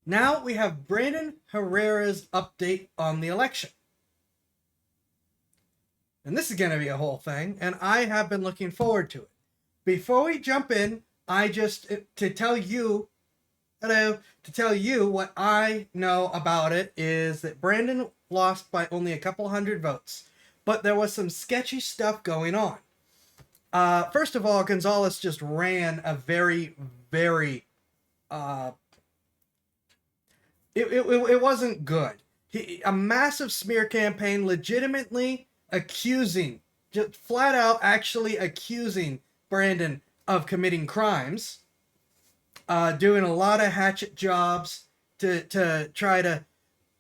Now we have Brandon Herrera's update on the election. And this is going to be a whole thing, and I have been looking forward to it. Before we jump in, to tell you what I know about it is that Brandon lost by only a couple hundred votes, but there was some sketchy stuff going on. First of all, Gonzalez just ran a very, very, it wasn't good. A massive smear campaign, legitimately accusing, just flat out actually accusing Brandon of committing crimes, doing a lot of hatchet jobs to try to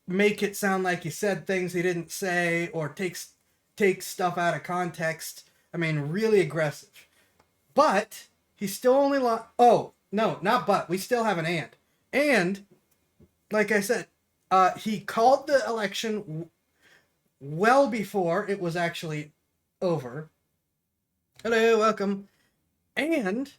make it sound like he said things he didn't say or take stuff out of context. I mean, really aggressive. But he still only lost. Oh, no, not but. We still have an and. And, like I said, he called the election well before it was actually over. Hello, welcome. And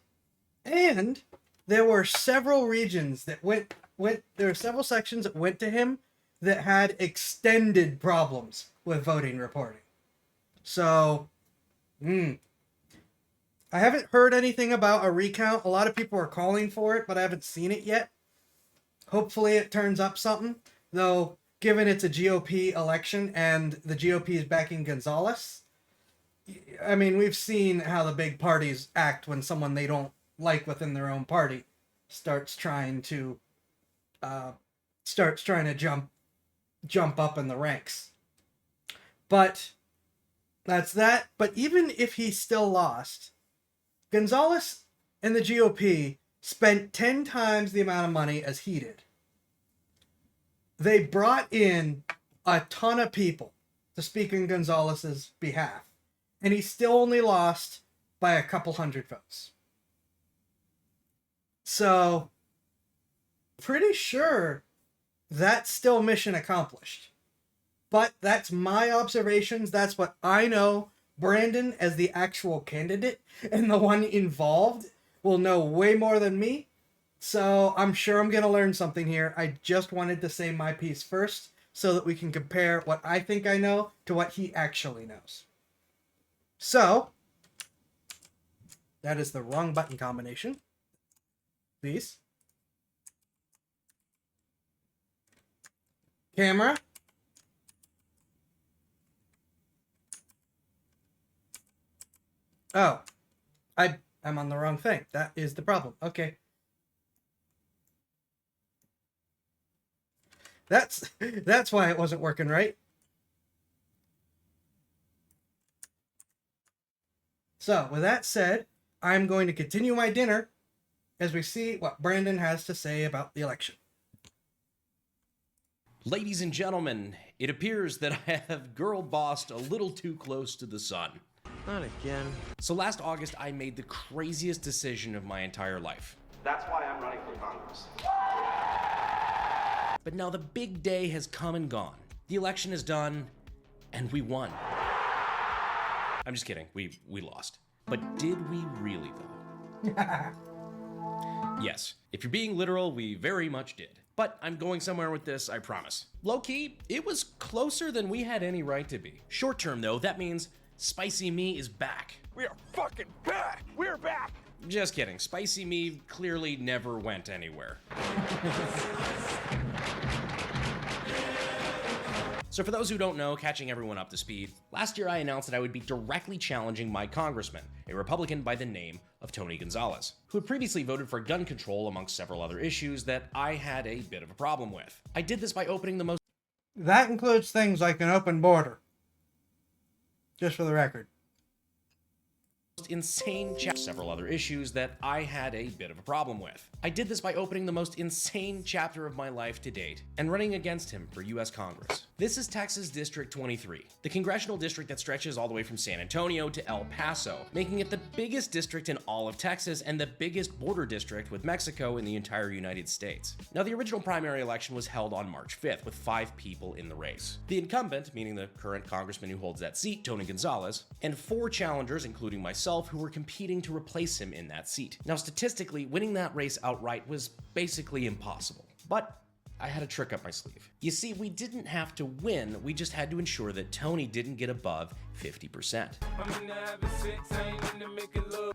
there were several regions that there were several sections that went to him that had extended problems with voting reporting. So, I haven't heard anything about a recount. A lot of people are calling for it, but I haven't seen it yet. Hopefully it turns up something. Though, given it's a GOP election and the GOP is backing Gonzalez, I mean, we've seen how the big parties act when someone they don't like within their own party starts trying to jump up in the ranks. But that's that. But even if he still lost, Gonzalez and the GOP spent 10 times the amount of money as he did. They brought in a ton of people to speak in Gonzalez's behalf, and he still only lost by a couple hundred votes. So, pretty sure that's still mission accomplished. But that's my observations. That's what I know. Brandon, as the actual candidate and the one involved, will know way more than me. So I'm sure I'm going to learn something here. I just wanted to say my piece first so that we can compare what I think I know to what he actually knows. So, that is the wrong button combination. Please. Camera. Oh, I'm on the wrong thing. That is the problem. Okay. That's why it wasn't working right. So, with that said, I'm going to continue my dinner as we see what Brandon has to say about the election. Ladies and gentlemen, it appears that I have girl-bossed a little too close to the sun. Not again. So last August, I made the craziest decision of my entire life. That's why I'm running for Congress. But now the big day has come and gone. The election is done, and we won. I'm just kidding, we lost. But did we really, though? Yes, if you're being literal, we very much did. But I'm going somewhere with this, I promise. Low-key, it was closer than we had any right to be. Short term, though, that means Spicy Me is back. We are fucking back! We're back! Just kidding. Spicy Me clearly never went anywhere. So for those who don't know, catching everyone up to speed, last year I announced that I would be directly challenging my congressman, a Republican by the name of Tony Gonzalez, who had previously voted for gun control amongst several other issues that I had a bit of a problem with. I did this by opening the most... That includes things like an open border. Just for the record. insane several other issues that I had a bit of a problem with. I did this by opening the most insane chapter of my life to date and running against him for US Congress. This is Texas District 23, the congressional district that stretches all the way from San Antonio to El Paso, making it the biggest district in all of Texas and the biggest border district with Mexico in the entire United States. Now, the original primary election was held on March 5th with 5 people in the race. The incumbent, meaning the current congressman who holds that seat, Tony Gonzalez, and 4 challengers, including myself, who were competing to replace him in that seat. Now, statistically, winning that race outright was basically impossible. But I had a trick up my sleeve. You see, we didn't have to win, we just had to ensure that Tony didn't get above 50%.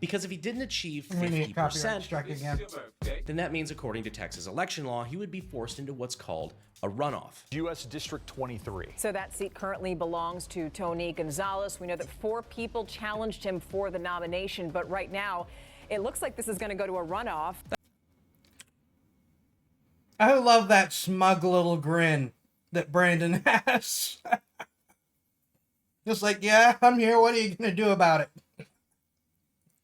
Because if he didn't achieve We need a copyright 50%, strike again. then that means according to Texas election law, he would be forced into what's called a runoff. U.S. District 23. So that seat currently belongs to Tony Gonzalez. We know that 4 people challenged him for the nomination, but right now it looks like this is going to go to a runoff. I love that smug little grin that Brandon has. Just like, yeah, I'm here. What are you going to do about it?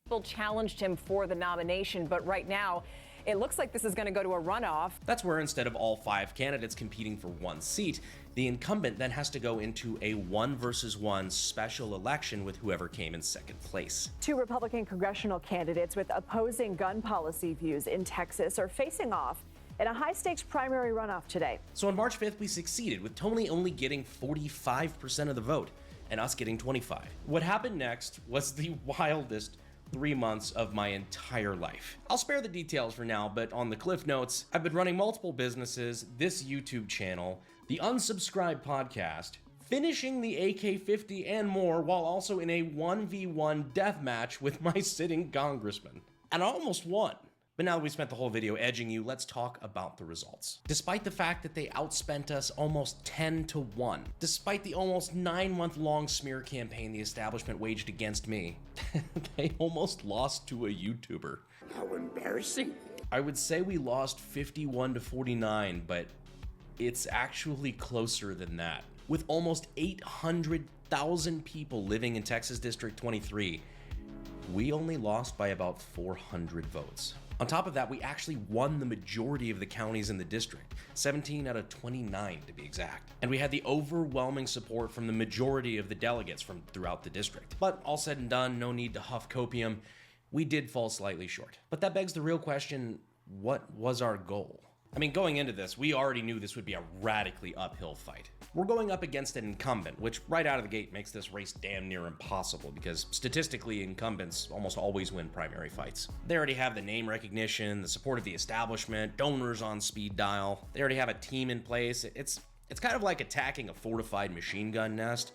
People challenged him for the nomination, but right now it looks like this is going to go to a runoff. That's where instead of all 5 candidates competing for 1 seat, the incumbent then has to go into a 1 versus 1 special election with whoever came in second place. 2 Republican congressional candidates with opposing gun policy views in Texas are facing off in a high-stakes primary runoff today. So on March 5th, we succeeded, with Tony only getting 45% of the vote and us getting 25%. What happened next was the wildest 3 months of my entire life. I'll spare the details for now, but on the cliff notes, I've been running multiple businesses, this YouTube channel, the Unsubscribed podcast, finishing the AK-50 and more, while also in a 1v1 deathmatch with my sitting congressman. And I almost won. But now that we spent the whole video edging you, let's talk about the results. Despite the fact that they outspent us almost 10-1, despite the almost 9-month-long smear campaign the establishment waged against me, they almost lost to a YouTuber. How embarrassing. I would say we lost 51-49, but it's actually closer than that. With almost 800,000 people living in Texas District 23, we only lost by about 400 votes. On top of that, we actually won the majority of the counties in the district, 17 out of 29 to be exact. And we had the overwhelming support from the majority of the delegates from throughout the district. But all said and done, no need to huff copium, we did fall slightly short. But that begs the real question, what was our goal? I mean, going into this, we already knew this would be a radically uphill fight. We're going up against an incumbent, which right out of the gate makes this race damn near impossible because statistically, incumbents almost always win primary fights. They already have the name recognition, the support of the establishment, donors on speed dial. They already have a team in place. It's kind of like attacking a fortified machine gun nest,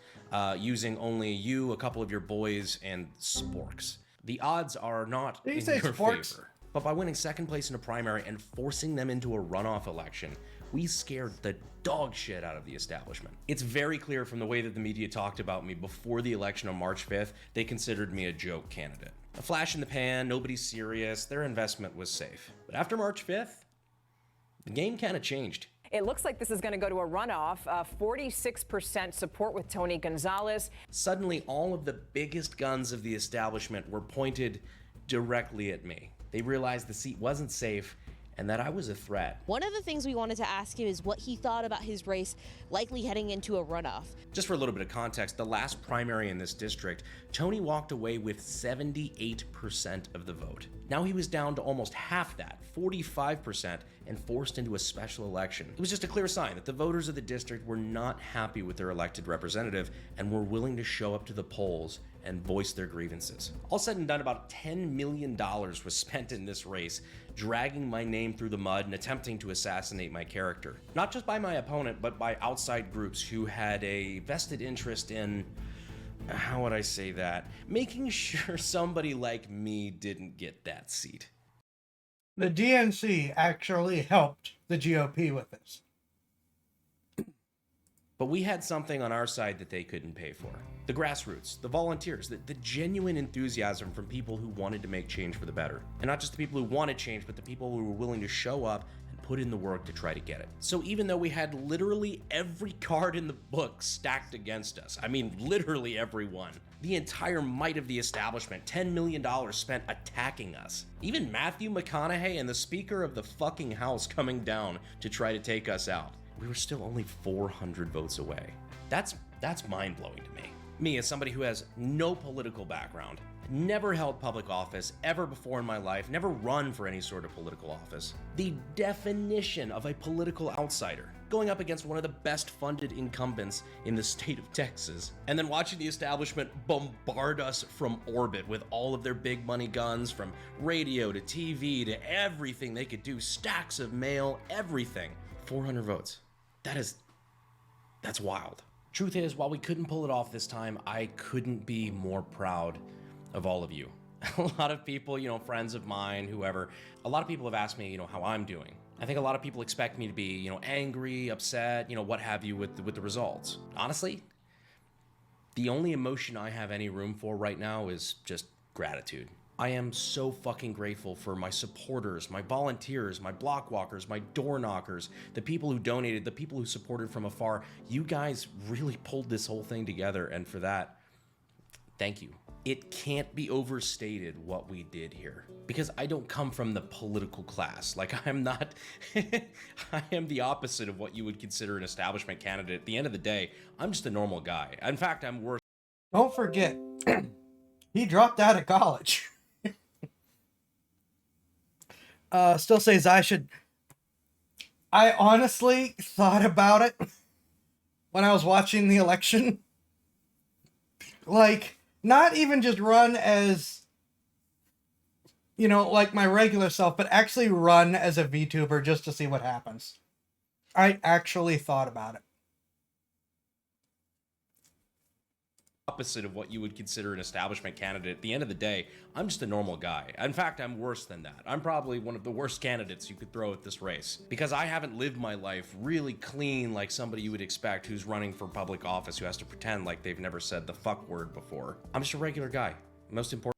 using only you, a couple of your boys, and sporks. The odds are not in your favor. But by winning second place in a primary and forcing them into a runoff election, we scared the dog shit out of the establishment. It's very clear from the way that the media talked about me before the election on March 5th, they considered me a joke candidate. A flash in the pan, nobody's serious, their investment was safe. But after March 5th, the game kind of changed. It looks like this is going to go to a runoff. 46% support with Tony Gonzalez. Suddenly, all of the biggest guns of the establishment were pointed directly at me. They realized the seat wasn't safe and that I was a threat. One of the things we wanted to ask him is what he thought about his race likely heading into a runoff. Just for a little bit of context, the last primary in this district, Tony walked away with 78% of the vote. Now he was down to almost half that, 45%, and forced into a special election. It was just a clear sign that the voters of the district were not happy with their elected representative and were willing to show up to the polls and voice their grievances. All said and done, about $10 million was spent in this race, dragging my name through the mud and attempting to assassinate my character. Not just by my opponent, but by outside groups who had a vested interest in, how would I say that, making sure somebody like me didn't get that seat. The DNC actually helped the GOP with this. But we had something on our side that they couldn't pay for. The grassroots, the volunteers, the genuine enthusiasm from people who wanted to make change for the better. And not just the people who wanted change, but the people who were willing to show up and put in the work to try to get it. So even though we had literally every card in the book stacked against us, I mean literally every one, the entire might of the establishment, $10 million spent attacking us. Even Matthew McConaughey and the Speaker of the fucking House coming down to try to take us out. We were still only 400 votes away. That's mind-blowing to me. Me, as somebody who has no political background, never held public office ever before in my life, never run for any sort of political office. The definition of a political outsider, going up against one of the best funded incumbents in the state of Texas, and then watching the establishment bombard us from orbit with all of their big money guns, from radio to TV to everything they could do, stacks of mail, everything. 400 votes. That's wild. Truth is, while we couldn't pull it off this time, I couldn't be more proud of all of you. A lot of people, friends of mine, whoever, a lot of people have asked me, how I'm doing. I think a lot of people expect me to be, angry, upset, what have you with the results. Honestly, the only emotion I have any room for right now is just gratitude. I am so fucking grateful for my supporters, my volunteers, my block walkers, my door knockers, the people who donated, the people who supported from afar. You guys really pulled this whole thing together, and for that, thank you. It can't be overstated what we did here, because I don't come from the political class. Like, I'm not, I am the opposite of what you would consider an establishment candidate. At the end of the day, I'm just a normal guy. In fact, I'm worse. Don't forget, he dropped out of college. Still says I honestly thought about it when I was watching the election. Like, not even just run as, like my regular self, but actually run as a VTuber just to see what happens. I actually thought about it. Opposite of what you would consider an establishment candidate. At the end of the day, I'm just a normal guy. In fact, I'm worse than that. I'm probably one of the worst candidates you could throw at this race, because I haven't lived my life really clean like somebody you would expect who's running for public office, who has to pretend like they've never said the fuck word before. I'm just a regular guy. Most important.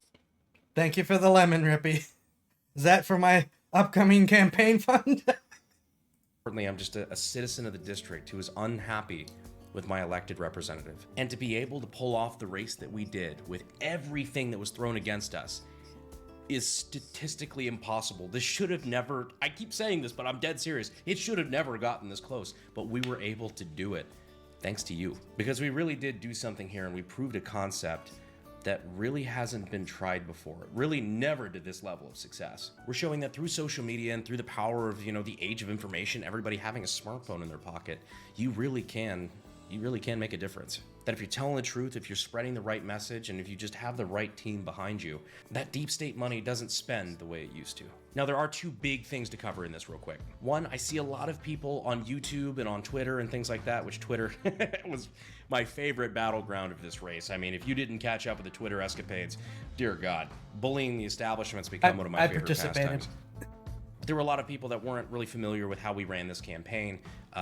Thank you for the lemon, Rippy. Is that for my upcoming campaign fund? Importantly, I'm just a citizen of the district who is unhappy with my elected representative. And to be able to pull off the race that we did with everything that was thrown against us is statistically impossible. This should have never, I keep saying this, but I'm dead serious. It should have never gotten this close, but we were able to do it thanks to you. Because we really did do something here, and we proved a concept that really hasn't been tried before. It really never did this level of success. We're showing that through social media and through the power of, the age of information, everybody having a smartphone in their pocket, you really can make a difference. That if you're telling the truth, if you're spreading the right message, and if you just have the right team behind you, that deep state money doesn't spend the way it used to. Now, there are two big things to cover in this real quick. One, I see a lot of people on YouTube and on Twitter and things like that, which Twitter was my favorite battleground of this race. I mean, if you didn't catch up with the Twitter escapades, dear God, bullying the establishment's become one of my favorite pastimes. There were a lot of people that weren't really familiar with how we ran this campaign,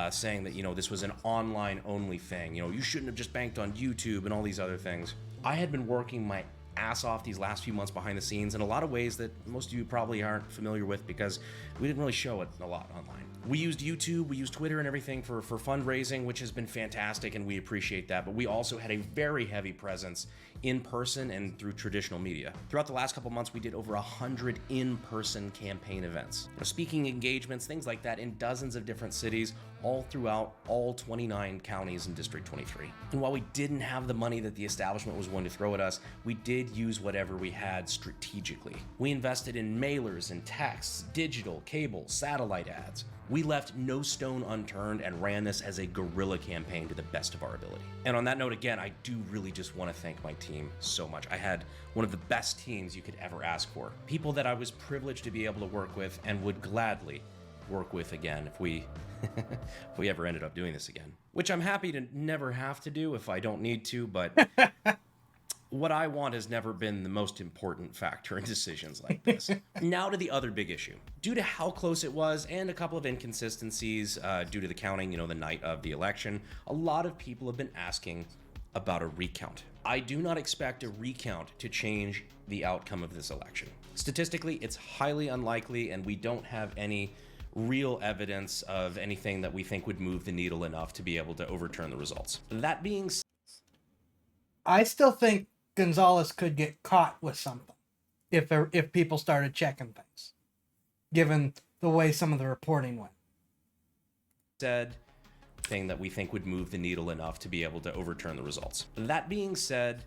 saying that, this was an online only thing. You shouldn't have just banked on YouTube and all these other things. I had been working my ass off these last few months behind the scenes in a lot of ways that most of you probably aren't familiar with, because we didn't really show it a lot online. We used YouTube, we used Twitter and everything for fundraising, which has been fantastic, and we appreciate that. But we also had a very heavy presence in person and through traditional media. Throughout the last couple months, we did over 100 in-person campaign events. Speaking engagements, things like that, in dozens of different cities, all throughout all 29 counties in District 23. And while we didn't have the money that the establishment was willing to throw at us, we did use whatever we had strategically. We invested in mailers and texts, digital, cable, satellite ads. We left no stone unturned and ran this as a guerrilla campaign to the best of our ability. And on that note, again, I do really just want to thank my team so much. I had one of the best teams you could ever ask for. People that I was privileged to be able to work with and would gladly work with again if we if we ever ended up doing this again. Which I'm happy to never have to do if I don't need to, but what I want has never been the most important factor in decisions like this. Now to the other big issue. Due to how close it was and a couple of inconsistencies due to the counting, the night of the election, a lot of people have been asking about a recount. I do not expect a recount to change the outcome of this election. Statistically, it's highly unlikely, and we don't have any real evidence of anything that we think would move the needle enough to be able to overturn the results. That being said, I still think Gonzalez could get caught with something if people started checking things, given the way some of the reporting went. Thing that we think would move the needle enough to be able to overturn the results. That being said,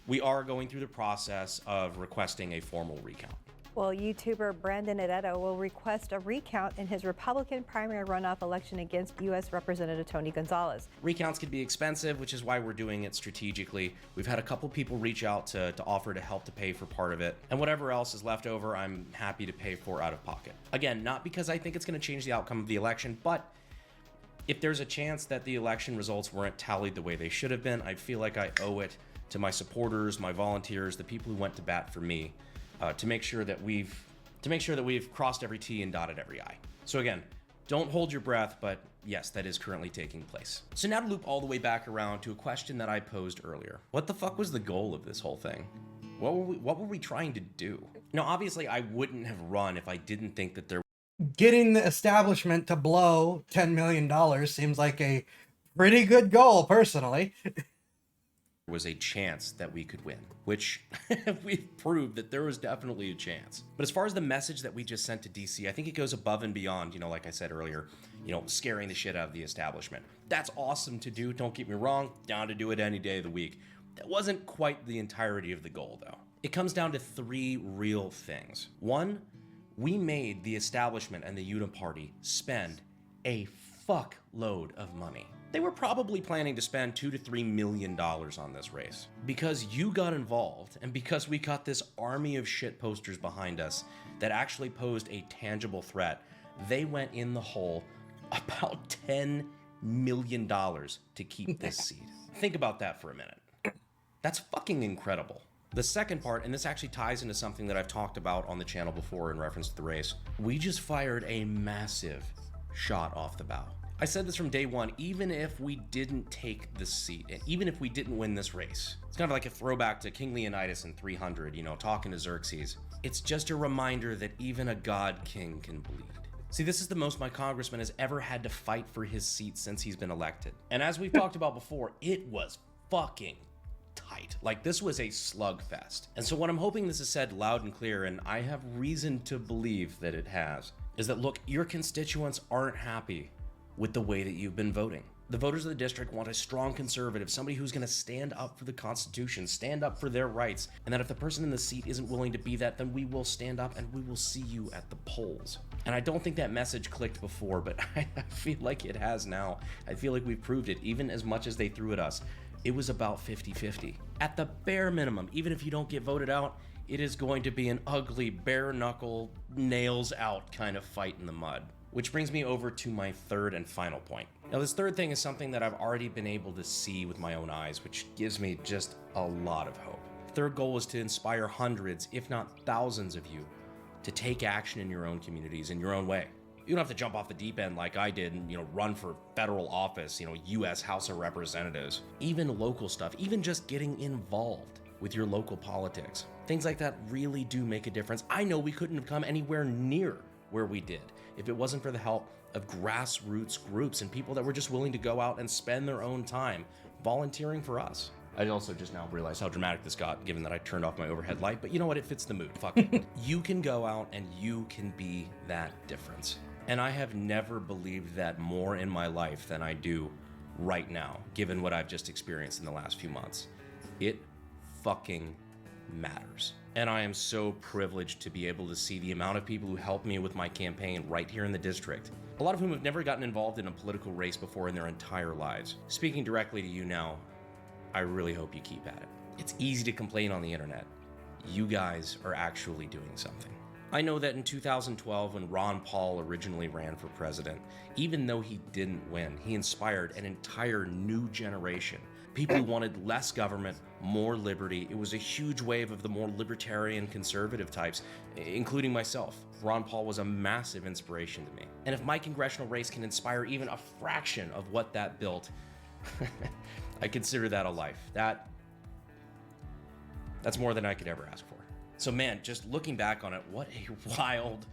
we are going through the process of requesting a formal recount. Well, YouTuber Brandon Herrera will request a recount in his Republican primary runoff election against U.S. Representative Tony Gonzalez. Recounts can be expensive, which is why we're doing it strategically. We've had a couple people reach out to offer to help to pay for part of it. And whatever else is left over, I'm happy to pay for out of pocket. Again, not because I think it's going to change the outcome of the election, but If there's a chance that the election results weren't tallied the way they should have been, I feel like I owe it to my supporters, my volunteers, the people who went to bat for me, to make sure that we've crossed every T and dotted every I. So again, don't hold your breath, but yes, that is currently taking place. So now to loop all the way back around to a question that I posed earlier. What the fuck was the goal of this whole thing? What were we trying to do? Now, obviously, I wouldn't have run if I didn't think that there Getting the establishment to blow $10 million seems like a pretty good goal, personally. was a chance that we could win, which we've proved that there was definitely a chance. But as far as the message that we just sent to DC, I think it goes above and beyond, like I said earlier, scaring the shit out of the establishment. That's awesome to do, don't get me wrong, down to do it any day of the week. That wasn't quite the entirety of the goal, though. It comes down to three real things. One, we made the establishment and the Uniparty spend a fuckload of money. They were probably planning to spend $2 to $3 million on this race. Because you got involved, and because we got this army of shit posters behind us that actually posed a tangible threat, they went in the hole about $10 million to keep this seat. Think about that for a minute. That's fucking incredible. The second part, and this actually ties into something that I've talked about on the channel before in reference to the race, we just fired a massive shot off the bow. I said this from day one, even if we didn't take the seat, and even if we didn't win this race, it's kind of like a throwback to King Leonidas in 300, talking to Xerxes. It's just a reminder that even a god king can bleed. See, this is the most my congressman has ever had to fight for his seat since he's been elected. And as we've talked about before, it was fucking tight. Like, this was a slugfest. And so what I'm hoping this is said loud and clear, and I have reason to believe that it has, is that, look, your constituents aren't happy with the way that you've been voting. The voters of the district want a strong conservative, somebody who's going to stand up for the Constitution, stand up for their rights, and that if the person in the seat isn't willing to be that, then we will stand up and we will see you at the polls. And I don't think that message clicked before, but I feel like it has now. I feel like we've proved it, even as much as they threw at us. It was about 50-50. At the bare minimum, even if you don't get voted out, it is going to be an ugly, bare knuckle, nails out kind of fight in the mud. Which brings me over to my third and final point. Now, this third thing is something that I've already been able to see with my own eyes, which gives me just a lot of hope. Third goal is to inspire hundreds, if not thousands of you, to take action in your own communities in your own way. You don't have to jump off the deep end like I did and, run for federal office, US House of Representatives, even local stuff, even just getting involved with your local politics. Things like that really do make a difference. I know we couldn't have come anywhere near where we did if it wasn't for the help of grassroots groups and people that were just willing to go out and spend their own time volunteering for us. I also just now realized how dramatic this got, given that I turned off my overhead light, but you know what? It fits the mood. Fuck it. You can go out and you can be that difference. And I have never believed that more in my life than I do right now, given what I've just experienced in the last few months. It fucking matters. And I am so privileged to be able to see the amount of people who helped me with my campaign right here in the district. A lot of whom have never gotten involved in a political race before in their entire lives. Speaking directly to you now, I really hope you keep at it. It's easy to complain on the internet. You guys are actually doing something. I know that in 2012, when Ron Paul originally ran for president, even though he didn't win, he inspired an entire new generation. People who wanted less government, more liberty. It was a huge wave of the more libertarian conservative types, including myself. Ron Paul was a massive inspiration to me. And if my congressional race can inspire even a fraction of what that built, I consider that a life. That's more than I could ever ask for. So man, just looking back on it, what a wild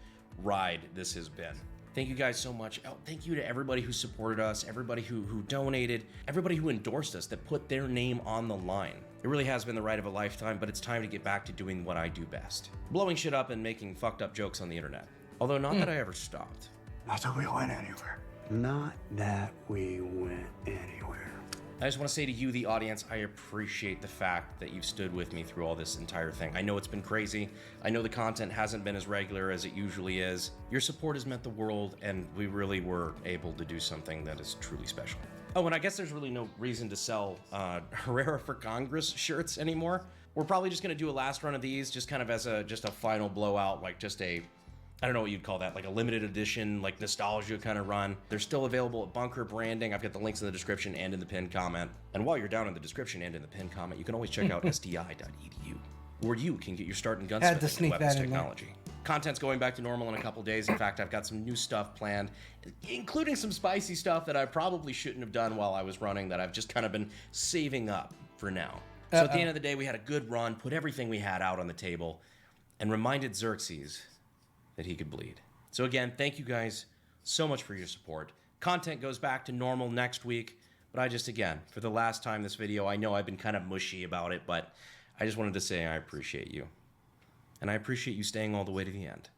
ride this has been. Thank you guys so much. Oh, thank you to everybody who supported us, everybody who donated, everybody who endorsed us, that put their name on the line. It really has been the ride of a lifetime, but it's time to get back to doing what I do best. Blowing shit up and making fucked up jokes on the internet. Although not that I ever stopped. Not that we went anywhere. Not that we went anywhere. I just want to say to you, the audience, I appreciate the fact that you've stood with me through all this entire thing. I know it's been crazy. I know the content hasn't been as regular as it usually is. Your support has meant the world, and we really were able to do something that is truly special. Oh, and I guess there's really no reason to sell Herrera for Congress shirts anymore. We're probably just going to do a last run of these, just kind of as just a final blowout, like just a I don't know what you'd call that, like a limited edition, like nostalgia kind of run. They're still available at Bunker Branding. I've got the links in the description and in the pinned comment. And while you're down in the description and in the pinned comment, you can always check out sdi.edu, where you can get your start in Had to gunsmithing sneak and weapons that in there. technology. Content's going back to normal in a couple days. In fact, I've got some new stuff planned, including some spicy stuff that I probably shouldn't have done while I was running that I've just kind of been saving up for now. So at the end of the day, we had a good run, put everything we had out on the table, and reminded Xerxes that he could bleed. So again, thank you guys so much for your support. Content goes back to normal next week, but I just, again, for the last time this video, I know I've been kind of mushy about it, but I just wanted to say I appreciate you. And I appreciate you staying all the way to the end.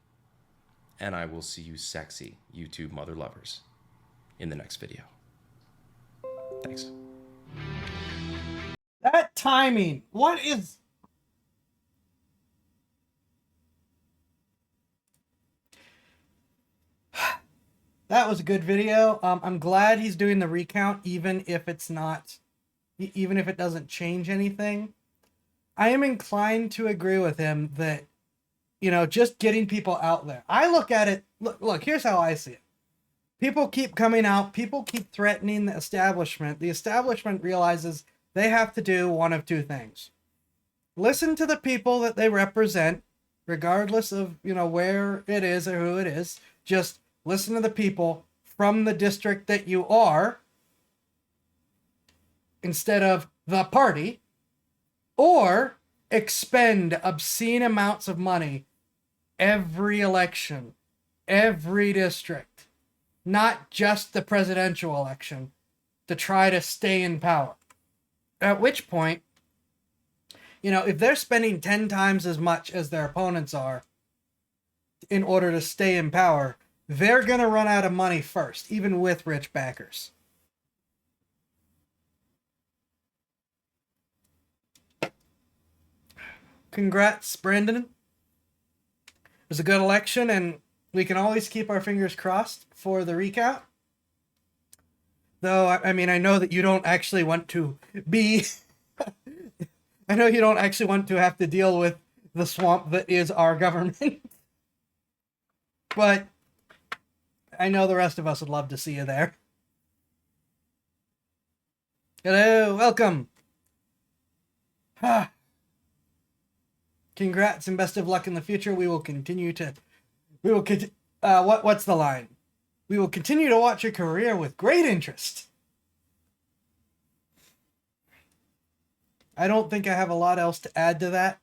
And I will see you sexy YouTube mother lovers in the next video. Thanks. That timing. What is... That was a good video. I'm glad he's doing the recount, even if it's not, even if it doesn't change anything. I am inclined to agree with him that, you know, just getting people out there. I look at it, look, here's how I see it. People keep coming out, people keep threatening the establishment. The establishment realizes they have to do one of two things. Listen to the people that they represent, regardless of, you know, where it is or who it is. Just listen to the people from the district that you are, instead of the party, or expend obscene amounts of money every election, every district, not just the presidential election, to try to stay in power. At which point, you know, if they're spending 10 times as much as their opponents are in order to stay in power, they're going to run out of money first, even with rich backers. Congrats, Brandon. It was a good election, and we can always keep our fingers crossed for the recount. Though, I mean, I know that you don't actually want to be... I know you don't actually want to have to deal with the swamp that is our government. But I know the rest of us would love to see you there. Hello, welcome. Congrats and best of luck in the future. We will continue to... what's the line? We will continue to watch your career with great interest. I don't think I have a lot else to add to that.